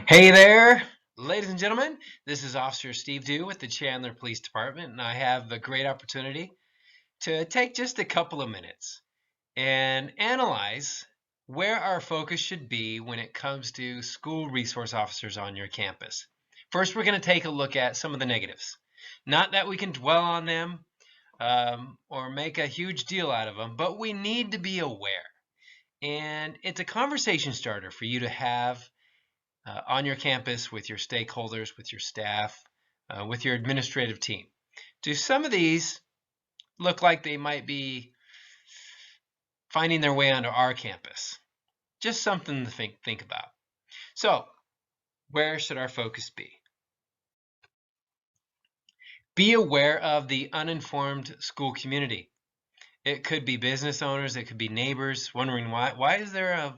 Hey there, ladies and gentlemen. This is Officer Steve Dew with the Chandler Police Department, and I have a great opportunity to take just a couple of minutes and analyze where our focus should be when it comes to school resource officers on your campus. First, we're going to take a look at some of the negatives. Not that we can dwell on them or make a huge deal out of them, but we need to be aware. And it's a conversation starter for you to have on your campus with your stakeholders, with your staff, with your administrative team. Do some of these look like they might be finding their way onto our campus? Just something to think about. So, where should our focus be? Be aware of the uninformed school community. It could be business owners, it could be neighbors wondering why is there a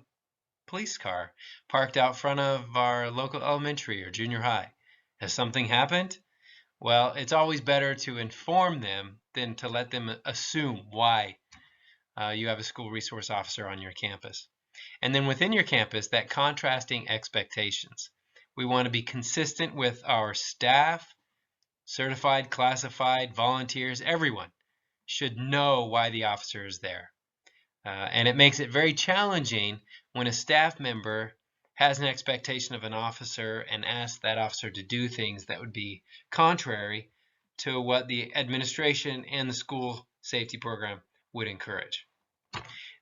police car parked out front of our local elementary or junior high? Has something happened? Well, it's always better to inform them than to let them assume why you have a school resource officer on your campus. And then within your campus, that contrasting expectations. We want to be consistent with our staff, certified, classified, volunteers, everyone should know why the officer is there. And it makes it very challenging when a staff member has an expectation of an officer and asks that officer to do things that would be contrary to what the administration and the school safety program would encourage.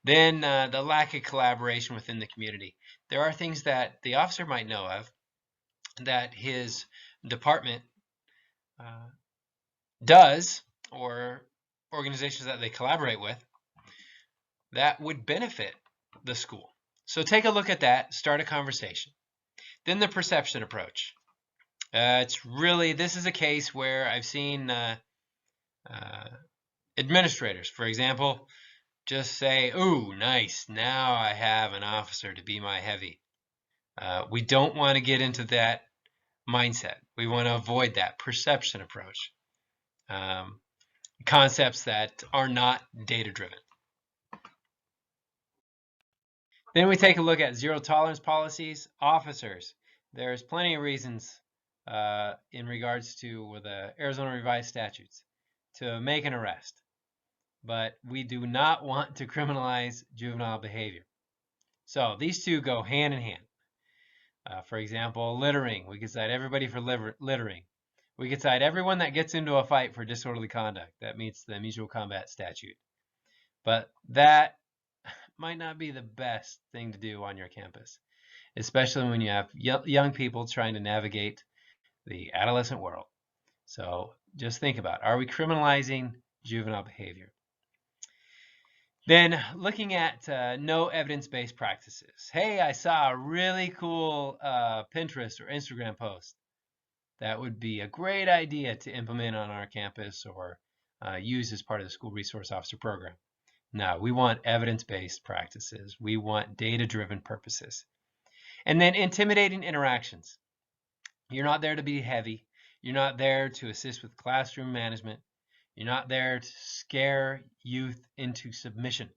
Then the lack of collaboration within the community. There are things that the officer might know of that his department does, or organizations that they collaborate with, that would benefit the school. So take a look at that, start a conversation. Then the perception approach. This is a case where I've seen administrators, for example, just say, "Ooh, nice, now I have an officer to be my heavy." We don't want to get into that mindset. We want to avoid that perception approach. Concepts that are not data-driven. Then we take a look at zero tolerance policies. Officers, there's plenty of reasons in regards to the Arizona revised statutes to make an arrest, but we do not want to criminalize juvenile behavior. So these two go hand in hand. For example, littering. We could cite everybody for littering. We could cite everyone that gets into a fight for disorderly conduct. That meets the mutual combat statute. But that might not be the best thing to do on your campus, especially when you have young people trying to navigate the adolescent world. So just think about, are we criminalizing juvenile behavior? Then looking at no evidence-based practices. Hey, I saw a really cool Pinterest or Instagram post. That would be a great idea to implement on our campus or use as part of the school resource officer program. No, we want evidence-based practices. We want data-driven purposes. And then intimidating interactions. You're not there to be heavy. You're not there to assist with classroom management. You're not there to scare youth into submission.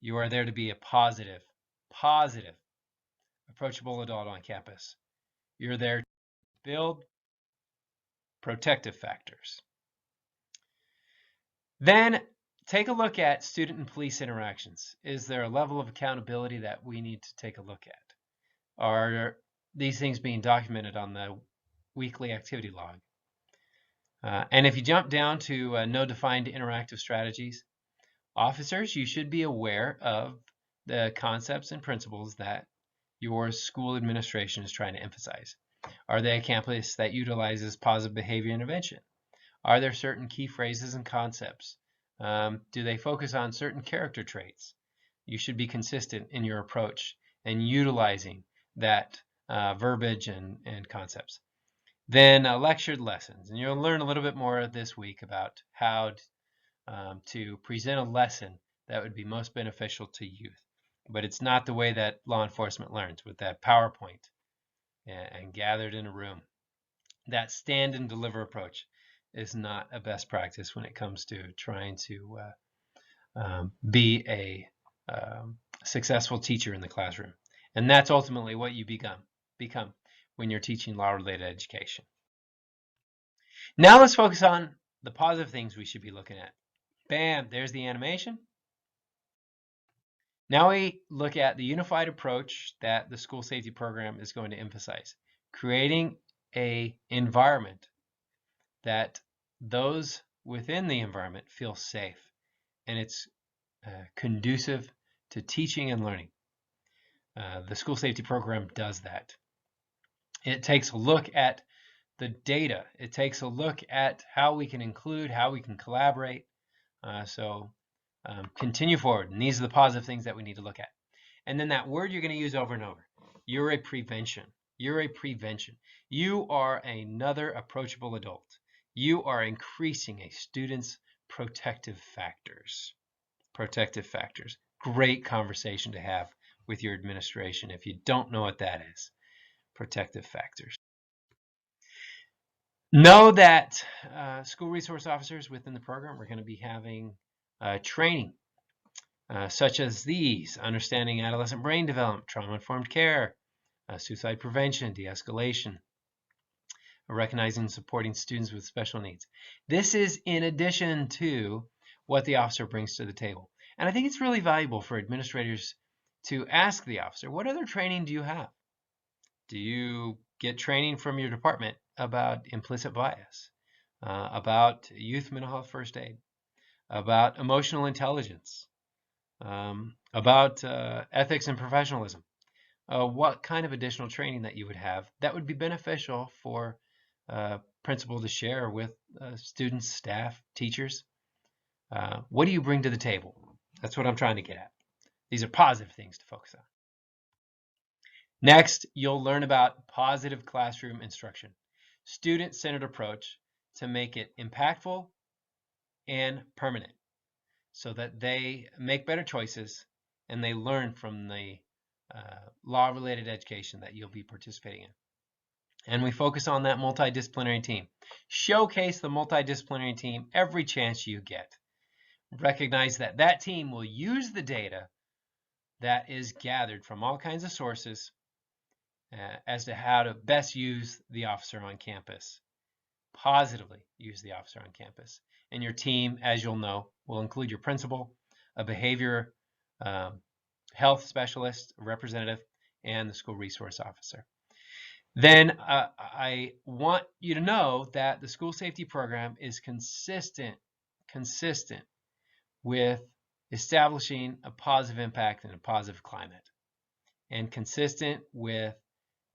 You are there to be a positive, approachable adult on campus. You're there to build protective factors. Then take a look at student and police interactions. Is there a level of accountability that we need to take a look at? Are these things being documented on the weekly activity log? And if you jump down to no defined interactive strategies, officers, you should be aware of the concepts and principles that your school administration is trying to emphasize. Are they a campus that utilizes positive behavior intervention? Are there certain key phrases and concepts? Do they focus on certain character traits? You should be consistent in your approach and utilizing that verbiage and concepts. Then lectured lessons, and you'll learn a little bit more this week about how to present a lesson that would be most beneficial to youth. But it's not the way that law enforcement learns, with that PowerPoint and gathered in a room. That stand and deliver approach is not a best practice when it comes to trying to be a successful teacher in the classroom. And that's ultimately what you become. become when you're teaching law-related education. Now let's focus on the positive things we should be looking at. Bam, there's the animation. Now we look at the unified approach that the school safety program is going to emphasize, creating an environment that those within the environment feel safe and it's conducive to teaching and learning. The school safety program does that. It takes a look at the data. It takes a look at how we can include, how we can collaborate. Continue forward. And these are the positive things that we need to look at. And then that word you're going to use over and over. You're a prevention. You're a prevention. You are another approachable adult. You are increasing a student's protective factors. Protective factors. Great conversation to have with your administration if you don't know what that is. Protective factors. Know that school resource officers within the program are going to be having training such as these: understanding adolescent brain development, trauma-informed care, suicide prevention, de-escalation, recognizing and supporting students with special needs. This is in addition to what the officer brings to the table. And I think it's really valuable for administrators to ask the officer, what other training do you have? Do you get training from your department about implicit bias, about youth mental health first aid, about emotional intelligence, about ethics and professionalism? What kind of additional training that you would have that would be beneficial for principal to share with students, staff, teachers? What do you bring to the table? That's what I'm trying to get at. These are positive things to focus on. Next, you'll learn about positive classroom instruction, student-centered approach to make it impactful and permanent so that they make better choices and they learn from the law-related education that you'll be participating in. And we focus on that multidisciplinary team. Showcase the multidisciplinary team every chance you get. Recognize that that team will use the data that is gathered from all kinds of sources as to how to best use the officer on campus. Positively use the officer on campus. And your team, as you'll know, will include your principal, a behavior health specialist, a representative, and the school resource officer. Then I want you to know that the school safety program is consistent with establishing a positive impact and a positive climate, and consistent with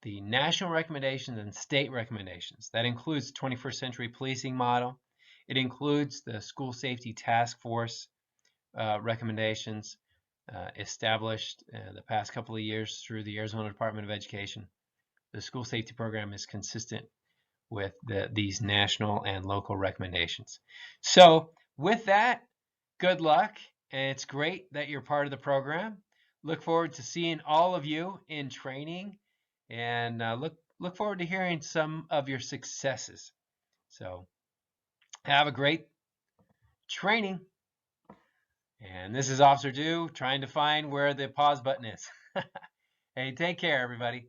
the national recommendations and state recommendations. That includes the 21st century policing model. It includes the school safety task force recommendations established the past couple of years through the Arizona Department of Education. The school safety program is consistent with these national and local recommendations. So with that, good luck, and it's great that you're part of the program. Look forward to seeing all of you in training, and look forward to hearing some of your successes. So have a great training. And this is Officer Dew trying to find where the pause button is. Hey, take care, everybody.